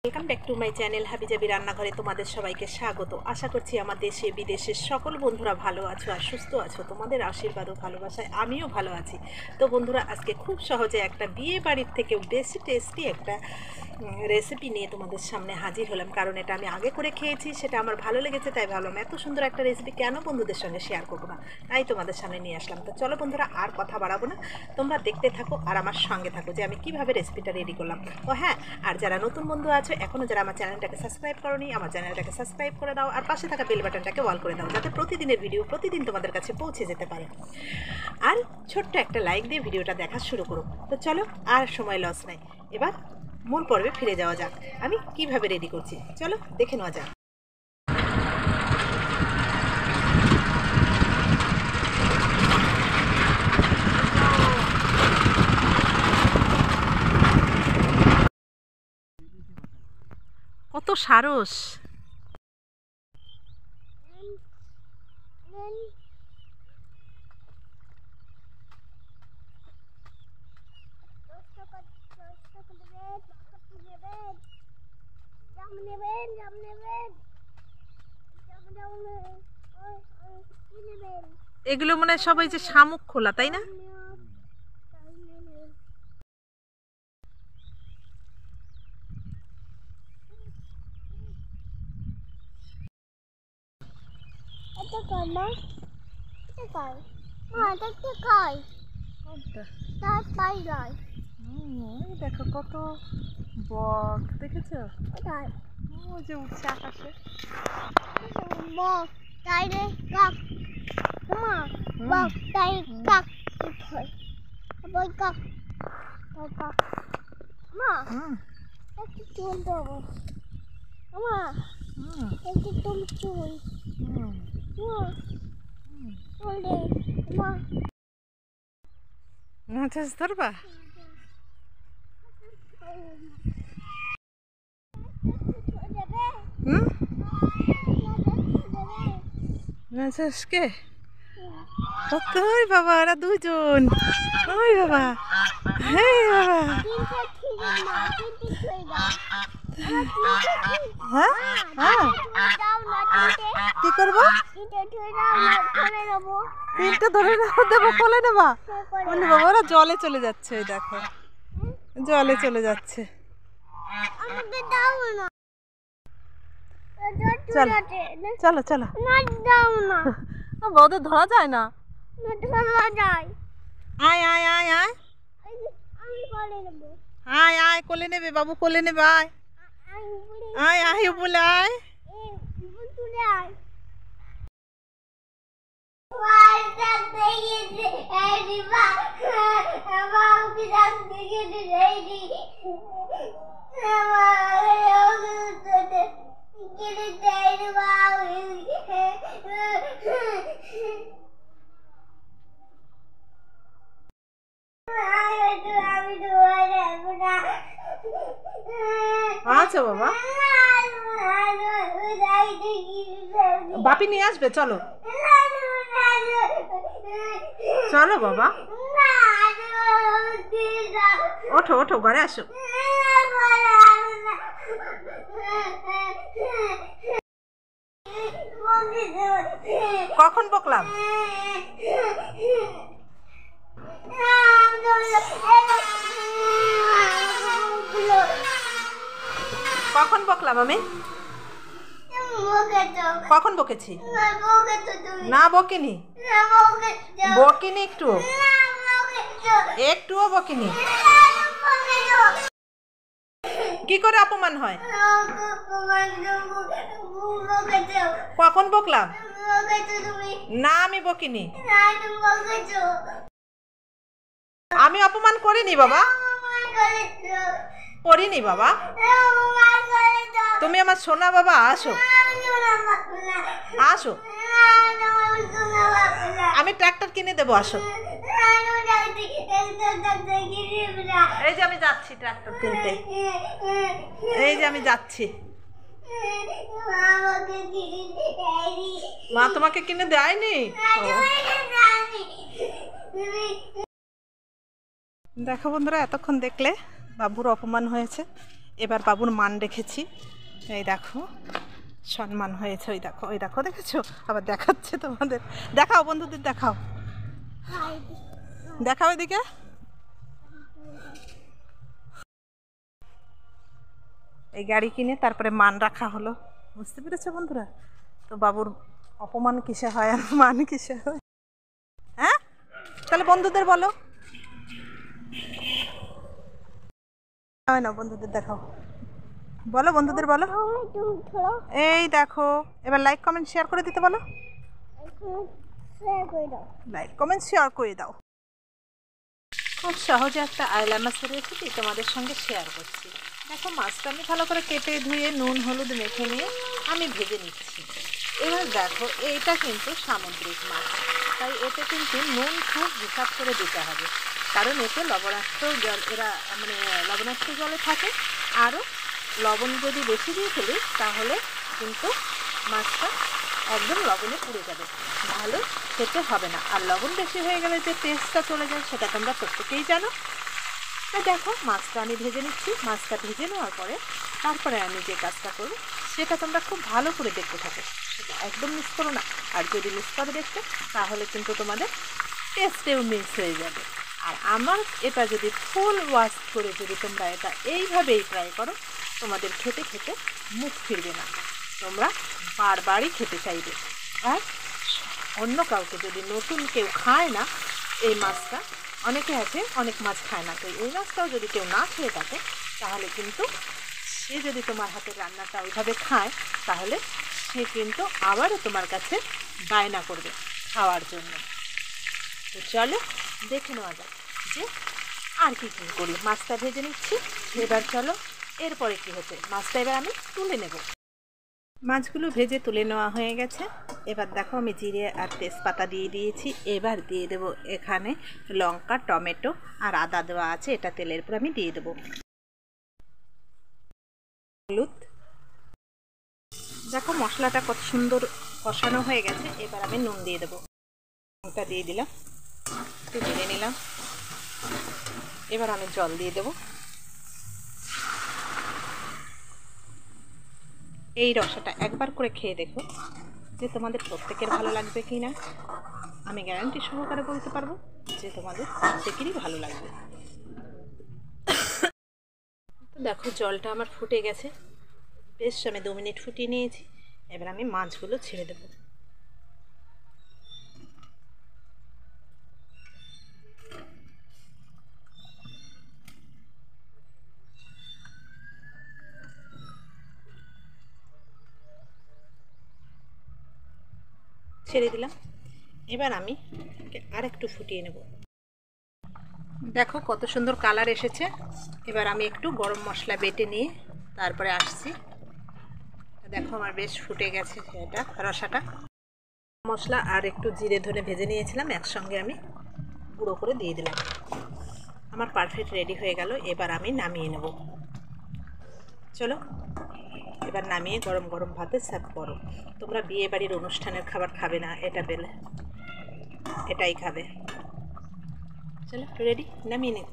Welcome back to my channel হাবিজাবি রান্নাঘরে তোমাদের সবাইকে স্বাগত। আশা করছি আমার দেশে বিদেশের সকল বন্ধুরা ভালো আছো আর সুস্থ আছো। তোমাদের আশীর্বাদ ও ভালোবাসায় আমিও ভালো আছি। তো বন্ধুরা, আজকে খুব সহজে একটা বিয়ে বাড়ির থেকেও বেশি টেস্টি একটা রেসিপি নিয়ে তোমাদের সামনে হাজির হলাম। কারণ এটা আমি আগে করে খেয়েছি, সেটা আমার ভালো লেগেছে, তাই ভাবলাম এত সুন্দর একটা রেসিপি কেন বন্ধুদের সঙ্গে শেয়ার করবো না, তাই তোমাদের সামনে নিয়ে আসলাম। তো চলো বন্ধুরা, আর কথা বাড়াবো না, তোমরা দেখতে থাকো আর আমার সঙ্গে থাকো যে আমি কিভাবে রেসিপিটা রেডি করলাম। ও হ্যাঁ, আর যারা নতুন বন্ধু আছে এখনও যারা আমার চ্যানেলটাকে সাবস্ক্রাইব করোনি, আমার চ্যানেলটাকে সাবস্ক্রাইব করে দাও আর পাশে থাকা বেল বাটনটাকে অল করে দাও, যাতে প্রতিদিনের ভিডিও প্রতিদিন তোমাদের কাছে পৌঁছে যেতে পারে। আর ছোট্ট একটা লাইক দিয়ে ভিডিওটা দেখা শুরু করো। তো চলো, আর সময় লস নাই, এবার মূল পর্বে ফিরে যাওয়া যাক। আমি কিভাবে রেডি করছি চলো দেখে নেওয়া যাক। কত সারস! এগুলো মনে হয় সবাই যে শামুক খোলা, তাই না? দেখো কত বক, দেখেছো? ওই যে উঠছে আকাশে। মাছ ধরবা? কে? ওই বাবা, এরা দুজন। ওই বাবা, হ্যাঁ বাবা, হ্যাঁ হ্যাঁ, কি করবো? তিনটা ধরে দেবো, কোলে নেবা? বলে বাবা, ওরা জলে চলে যাচ্ছে, ওই দেখো জলে চলে যাচ্ছে। চলো চলো, ওদের ধরা যায় না। আয় আয় আয় আয় আয় আয়, কোলে নেবে বাবু, কোলে নেবে, আয় আয় আয় বলে আয়। আচ্ছা বাবা, বাপি নিয়ে আসবে, চলো চলো বাবা, ওঠো ওঠো, ঘরে আসো। কখন বকলাম? কখন বকলাম আমি? কখন বকেছি? না বকিনি, বকিনি, একটুও বকিনি। কি করে অপমান হয়? কখন বকলাম? না, আমি বকিনি, আমি অপমান করিনি বাবা, করিনি বাবা। তুমি আমার সোনা বাবা, আসো আসো, আমি ট্রাক্টর কিনে দেবো, আসো। এই যে আমি যাচ্ছি ট্রাক্টর কিনতে, এই যে আমি যাচ্ছি। মা তোমাকে কিনে দেয়নি? দেখো বন্ধুরা, এতক্ষণ দেখলে বাবুর অপমান হয়েছে, এবার বাবুর মান রেখেছি, এই দেখো সম্মান হয়েছে। ওই দেখো, ওই দেখো, দেখেছো? আবার দেখাচ্ছে তোমাদের। দেখাও বন্ধুদের, দেখাও, দেখাও এদিকে। এই গাড়ি কিনে তারপরে মান রাখা হলো, বুঝতে পেরেছো বন্ধুরা? তো বাবুর অপমান কিসে হয় আর মান কিসে হয়? হ্যাঁ, তাহলে বন্ধুদের বলো। হয় না, বন্ধুদের দেখাও, বলো বন্ধুদের বলো। এই দেখো, এবার লাইক কমেন্ট শেয়ার করে দিতে বলো। লাইক কমেন্ট শেয়ার করে দাও। খুব সহজে একটা আইলা মাছের রেসিপি তোমাদের সঙ্গে শেয়ার করছি। দেখো, মাছটা আমি ভালো করে কেটে ধুয়ে নুন হলুদ মেখে নিয়ে আমি ভেজে নিচ্ছি। এবার দেখো, এইটা কিন্তু সামুদ্রিক মাছ, তাই এতে কিন্তু নুন খুব হিসাব করে দিতে হবে, কারণ এতে লবণাক্ত জল, এরা মানে লবণাক্ত জলে থাকে। আরও লবণ যদি বেশি দিয়ে ফেলি তাহলে কিন্তু মাছটা একদম লবণে পুড়ে যাবে, ভালো খেতে হবে না। আর লবণ বেশি হয়ে গেলে যে টেস্টটা চলে যায় সেটা তোমরা প্রত্যেকেই জানো। তো দেখো, মাছটা আমি ভেজে নিচ্ছি। মাছটা ভেজে নেওয়ার পরে তারপরে আমি যে কাজটা করব সেটা তোমরা খুব ভালো করে দেখতে থাকো, সেটা একদম মিস করো না। আর যদি মিস করে দেখতে তাহলে কিন্তু তোমাদের টেস্টেও মিস হয়ে যাবে। আর আমার এটা যদি ফুল ওয়াশ করে যদি তোমরা এটা এইভাবেই ট্রাই করো, তোমাদের খেতে খেতে মুখ ফিরবে না, তোমরা বারবারই খেতে চাইবে। আর অন্য কাউকে যদি নতুন কেউ খায় না এই মাছটা, অনেকে আছে অনেক মাছ খায় না, তো এই মাছটাও যদি কেউ না খেয়ে থাকে তাহলে কিন্তু সে যদি তোমার হাতের রান্নাটা ওইভাবে খায় তাহলে সে কিন্তু আবারও তোমার কাছে বায়না করবে খাওয়ার জন্য। তো চলো দেখে নেওয়া যাক যে আর কি কী করি। মাছটা ভেজে নিচ্ছি, এবার চলো এরপরে কী হচ্ছে। মাছটা এবার আমি তুলে নেব। মাছগুলো ভেজে তুলে নেওয়া হয়ে গেছে। এবার দেখো, আমি জিরে আর তেজপাতা দিয়ে দিয়েছি। এবার দিয়ে দেব এখানে লঙ্কা, টমেটো আর আদা দেওয়া আছে, এটা তেলের উপর আমি দিয়ে দেবো। হলুদ। দেখো মশলাটা কত সুন্দর কষানো হয়ে গেছে। এবার আমি নুন দিয়ে দেবো, নুনটা দিয়ে দিলাম, একটু নেড়ে নিলাম। এবার আমি জল দিয়ে দেবো। এই রসাটা একবার করে খেয়ে দেখো যে তোমাদের প্রত্যেকের ভালো লাগবে কি না। আমি গ্যারান্টি সহকারে বলতে পারবো যে তোমাদের প্রত্যেকেরই ভালো লাগবে। তো দেখো, জলটা আমার ফুটে গেছে, বেশ আমি 2 মিনিট ফুটিয়ে নিয়েছি। এবার আমি মাছগুলো ছেড়ে দেবো। ছেড়ে দিলাম। এবার আমি আর একটু ফুটিয়ে নেব। দেখো কত সুন্দর কালার এসেছে। এবার আমি একটু গরম মশলা বেটে নিয়ে তারপরে আসছি। দেখো আমার বেশ ফুটে গেছে এটা রসাটা। মশলা আর একটু জিরে ধরে ভেজে নিয়েছিলাম, একসঙ্গে আমি গুঁড়ো করে দিয়ে দিলাম। আমার পারফেক্ট রেডি হয়ে গেল। এবার আমি নামিয়ে নেব। চলো এবার নামিয়ে গরম গরম ভাতে সার্ভ করো। তোমরা বিয়ে বাড়ির অনুষ্ঠানের খাবার খাবে না, এটা পেলে এটাই খাবে। চলো রেডি, নামিয়ে নিই।